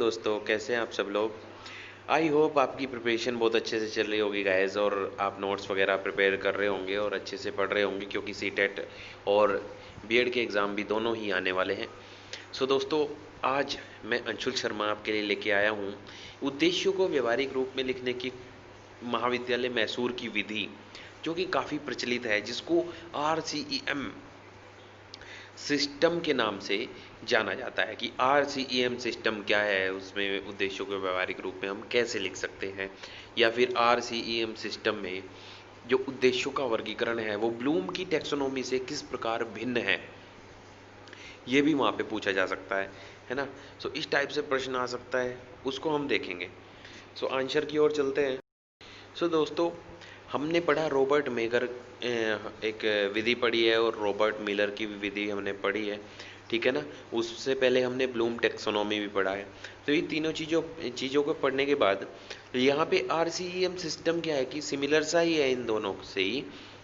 दोस्तों, कैसे हैं आप सब लोग। आई होप आपकी प्रिपरेशन बहुत अच्छे से चल रही होगी गाइस, और आप नोट्स वगैरह प्रिपेयर कर रहे होंगे और अच्छे से पढ़ रहे होंगे, क्योंकि सीटेट और बीएड के एग्ज़ाम भी दोनों ही आने वाले हैं। सो दोस्तों, आज मैं अंशुल शर्मा आपके लिए लेके आया हूँ उद्देश्यों को व्यवहारिक रूप में लिखने की महाविद्यालय मैसूर की विधि, जो कि काफ़ी प्रचलित है, जिसको RCEM सिस्टम के नाम से जाना जाता है। कि RCEM सिस्टम क्या है, उसमें उद्देश्यों को व्यवहारिक रूप में हम कैसे लिख सकते हैं, या फिर RCEM सिस्टम में जो उद्देश्यों का वर्गीकरण है वो ब्लूम की टैक्सोनॉमी से किस प्रकार भिन्न है, ये भी वहाँ पे पूछा जा सकता है ना। सो इस टाइप से प्रश्न आ सकता है, उसको हम देखेंगे। सो आंसर की ओर चलते हैं। सो दोस्तों, हमने पढ़ा रॉबर्ट मेगर एक विधि पढ़ी है, और रॉबर्ट मिलर की भी विधि हमने पढ़ी है, ठीक है ना। उससे पहले हमने ब्लूम टैक्सोनॉमी भी पढ़ा है। तो ये तीनों चीज़ों को पढ़ने के बाद यहाँ पे RCEM सिस्टम क्या है कि सिमिलर सा ही है इन दोनों से ही,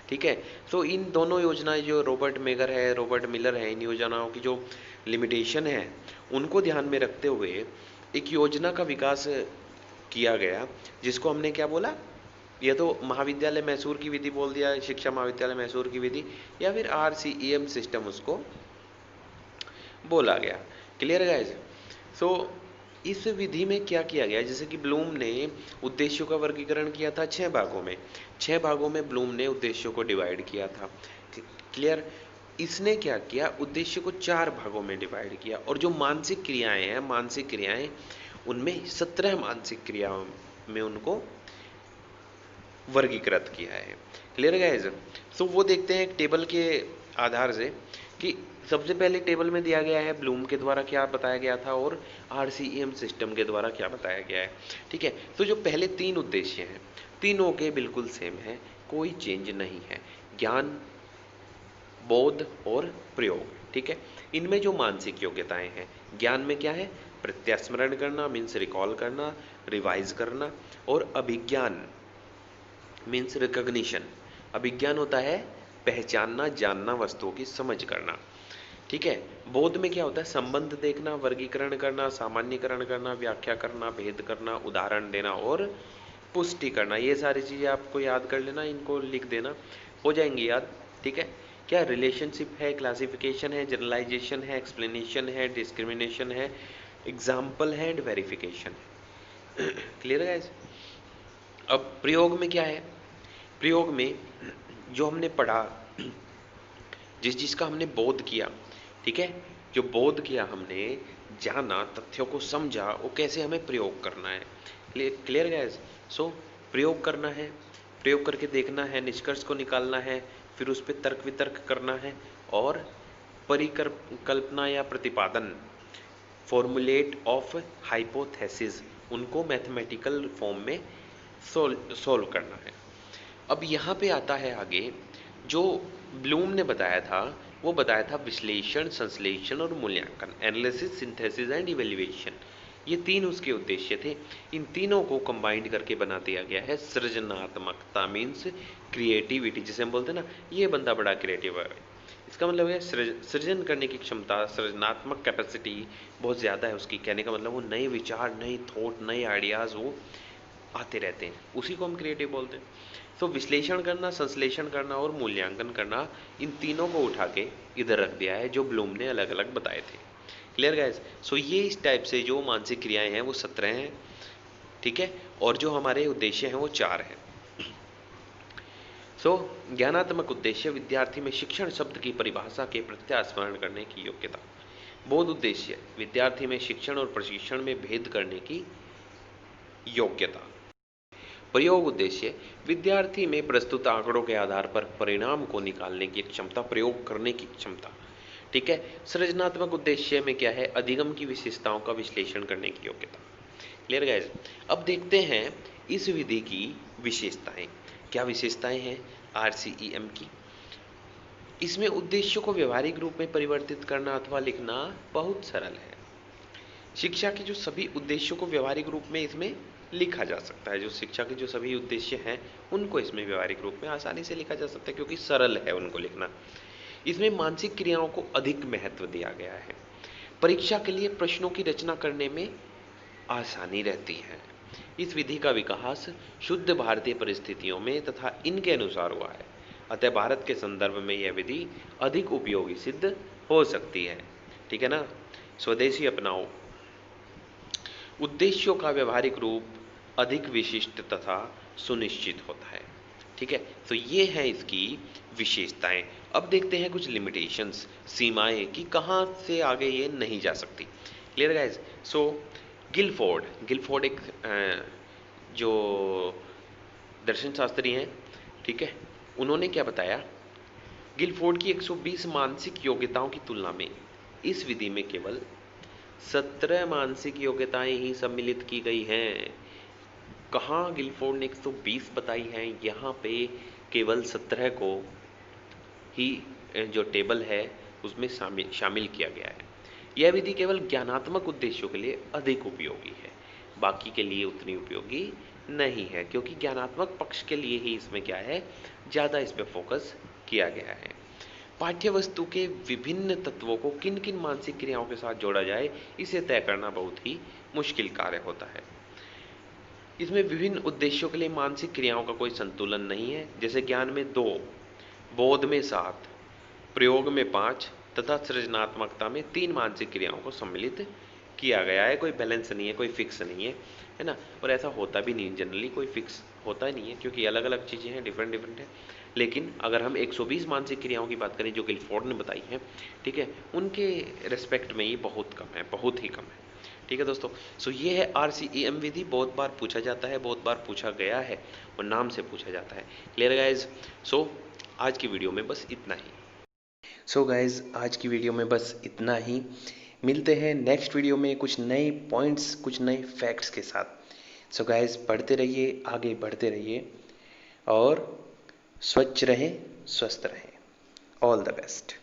ठीक है। तो इन दोनों योजनाएं जो रॉबर्ट मेगर है, रॉबर्ट मिलर है, इन योजनाओं की जो लिमिटेशन है उनको ध्यान में रखते हुए एक योजना का विकास किया गया, जिसको हमने क्या बोला, ये तो महाविद्यालय मैसूर की विधि बोल दिया, शिक्षा महाविद्यालय मैसूर की विधि, या फिर RCEM सिस्टम उसको बोला गया। Clear guys. सो इस विधि में क्या किया गया, जैसे कि ब्लूम ने उद्देश्यों का वर्गीकरण किया था 6 भागों में। 6 भागों में ब्लूम ने उद्देश्यों को डिवाइड किया था। क्लियर। इसने क्या किया, उद्देश्य को 4 भागों में डिवाइड किया, और जो मानसिक क्रियाएं हैं, मानसिक क्रियाएं, उनमें 17 मानसिक क्रियाओं में उनको वर्गीकृत किया है। Clear guys. सो वो देखते हैं एक टेबल के आधार से, कि सबसे पहले टेबल में दिया गया है ब्लूम के द्वारा क्या बताया गया था, और RCEM सिस्टम के द्वारा क्या बताया गया है, ठीक है। तो जो पहले 3 उद्देश्य हैं, तीनों के बिल्कुल सेम है, कोई चेंज नहीं है। ज्ञान, बोध और प्रयोग, ठीक है। इनमें जो मानसिक योग्यताएं हैं, ज्ञान में क्या है, प्रत्यास्मरण करना मीन्स रिकॉल करना, रिवाइज करना, और अभिज्ञान मीन्स रिकॉग्निशन। अभिज्ञान होता है पहचानना, जानना, वस्तुओं की समझ करना, ठीक है। बोध में क्या होता है, संबंध देखना, वर्गीकरण करना, सामान्यकरण करना, व्याख्या करना, भेद करना, उदाहरण देना और पुष्टि करना। ये सारी चीज़ें आपको याद कर लेना, इनको लिख देना, हो जाएंगी याद, ठीक है। क्या रिलेशनशिप है, क्लासिफिकेशन है, जनरलाइजेशन है, एक्सप्लेनेशन है, डिस्क्रिमिनेशन है, एग्जाम्पल है एंड वेरिफिकेशन है। क्लियर है गाइस। अब प्रयोग में क्या है, प्रयोग में जो हमने पढ़ा, जिस चीज़ का हमने बोध किया, ठीक है, जो बोध किया हमने, जाना, तथ्यों को समझा, वो कैसे हमें प्रयोग करना है। Clear guys. सो प्रयोग करना है, प्रयोग करके देखना है, निष्कर्ष को निकालना है, फिर उस पर तर्क वितर्क करना है, और परिकल्पना या प्रतिपादन, फॉर्मुलेट ऑफ हाइपोथेसिस, उनको मैथमेटिकल फॉर्म में सोल्व करना है। अब यहाँ पे आता है आगे, जो ब्लूम ने बताया था, वो बताया था विश्लेषण, संश्लेषण और मूल्यांकन, एनालिसिस, सिंथेसिस एंड इवेल्युएशन। ये 3 उसके उद्देश्य थे। इन तीनों को कंबाइंड करके बना दिया गया है सृजनात्मकता मीन्स क्रिएटिविटी, जिसे हम बोलते हैं ना, ये बंदा बड़ा क्रिएटिव है। इसका मतलब है सृजन करने की क्षमता, सृजनात्मक कैपेसिटी बहुत ज़्यादा है उसकी। कहने का मतलब वो नए विचार, नए थॉट, नए आइडियाज़ वो आते रहते हैं, उसी को हम क्रिएटिव बोलते हैं। तो विश्लेषण करना, संश्लेषण करना और मूल्यांकन करना, इन तीनों को उठा के इधर रख दिया है, जो ब्लूम ने अलग अलग बताए थे। Clear guys. सो ये इस टाइप से जो मानसिक क्रियाएं हैं वो 17 हैं, ठीक है, और जो हमारे उद्देश्य हैं वो 4 हैं। सो ज्ञानात्मक उद्देश्य, विद्यार्थी में शिक्षण शब्द की परिभाषा के प्रत्यास्मरण करने की योग्यता। बोध उद्देश्य, विद्यार्थी में शिक्षण और प्रशिक्षण में भेद करने की योग्यता। प्रयोग उद्देश्य, विद्यार्थी में प्रस्तुत आंकड़ों के आधार पर परिणाम को निकालने की क्षमता, प्रयोग करने की क्षमता, ठीक है। सृजनात्मक उद्देश्य में क्या है, अधिगम की विशेषताओं का विश्लेषण करने की योग्यता। Clear guys. अब देखते हैं इस विधि की विशेषताएं। क्या विशेषताएं हैं RCEM की। इसमें उद्देश्यों को व्यवहारिक रूप में परिवर्तित करना अथवा लिखना बहुत सरल है। शिक्षा के जो सभी उद्देश्यों को व्यवहारिक रूप में इसमें लिखा जा सकता है। जो शिक्षा के जो सभी उद्देश्य हैं उनको इसमें व्यवहारिक रूप में आसानी से लिखा जा सकता है, क्योंकि सरल है उनको लिखना। इसमें मानसिक क्रियाओं को अधिक महत्व दिया गया है। परीक्षा के लिए प्रश्नों की रचना करने में आसानी रहती है। इस विधि का विकास शुद्ध भारतीय परिस्थितियों में तथा इनके अनुसार हुआ है, अतः भारत के संदर्भ में यह विधि अधिक उपयोगी सिद्ध हो सकती है। ठीक है ना। स्वदेशी अपनाओ। उद्देश्यों का व्यवहारिक रूप अधिक विशिष्ट तथा सुनिश्चित होता है। ठीक है, तो ये है इसकी विशेषताएं। अब देखते हैं कुछ लिमिटेशंस, सीमाएं, कि कहाँ से आगे ये नहीं जा सकती। Clear guys. सो गिलफोर्ड एक जो दर्शन शास्त्री हैं, ठीक है, उन्होंने क्या बताया, गिलफोर्ड की 120 मानसिक योग्यताओं की तुलना में इस विधि में केवल 17 मानसिक योग्यताएं ही सम्मिलित की गई हैं। कहाँ गिलफोर्ड ने 120 बताई हैं, यहाँ पे केवल 17 को ही जो टेबल है उसमें शामिल किया गया है। यह विधि केवल ज्ञानात्मक उद्देश्यों के लिए अधिक उपयोगी है, बाकी के लिए उतनी उपयोगी नहीं है, क्योंकि ज्ञानात्मक पक्ष के लिए ही इसमें क्या है, ज़्यादा इस पर फोकस किया गया है। पाठ्य वस्तु के विभिन्न तत्वों को किन किन मानसिक क्रियाओं के साथ जोड़ा जाए, इसे तय करना बहुत ही मुश्किल कार्य होता है। इसमें विभिन्न उद्देश्यों के लिए मानसिक क्रियाओं का कोई संतुलन नहीं है। जैसे ज्ञान में 2, बोध में 7, प्रयोग में 5 तथा सृजनात्मकता में 3 मानसिक क्रियाओं को सम्मिलित किया गया है। कोई बैलेंस नहीं है, कोई फिक्स नहीं है ना। और ऐसा होता भी नहीं, जनरली कोई फिक्स होता ही नहीं है, क्योंकि अलग अलग चीज़ें हैं, डिफरेंट डिफरेंट है। लेकिन अगर हम 120 मानसिक क्रियाओं की बात करें जो गिलफोर्ड ने बताई है, ठीक है, उनके रिस्पेक्ट में ये बहुत कम है, बहुत ही कम है। ठीक है दोस्तों। सो ये है RCEM विधि। बहुत बार पूछा जाता है, बहुत बार पूछा गया है और नाम से पूछा जाता है। Clear guys. सो आज की वीडियो में बस इतना ही। सो गाइज, आज की वीडियो में बस इतना ही। मिलते हैं नेक्स्ट वीडियो में कुछ नए पॉइंट्स, कुछ नए फैक्ट्स के साथ। सो गाइज, पढ़ते रहिए, आगे बढ़ते रहिए और स्वच्छ रहें, स्वस्थ रहें। All the best.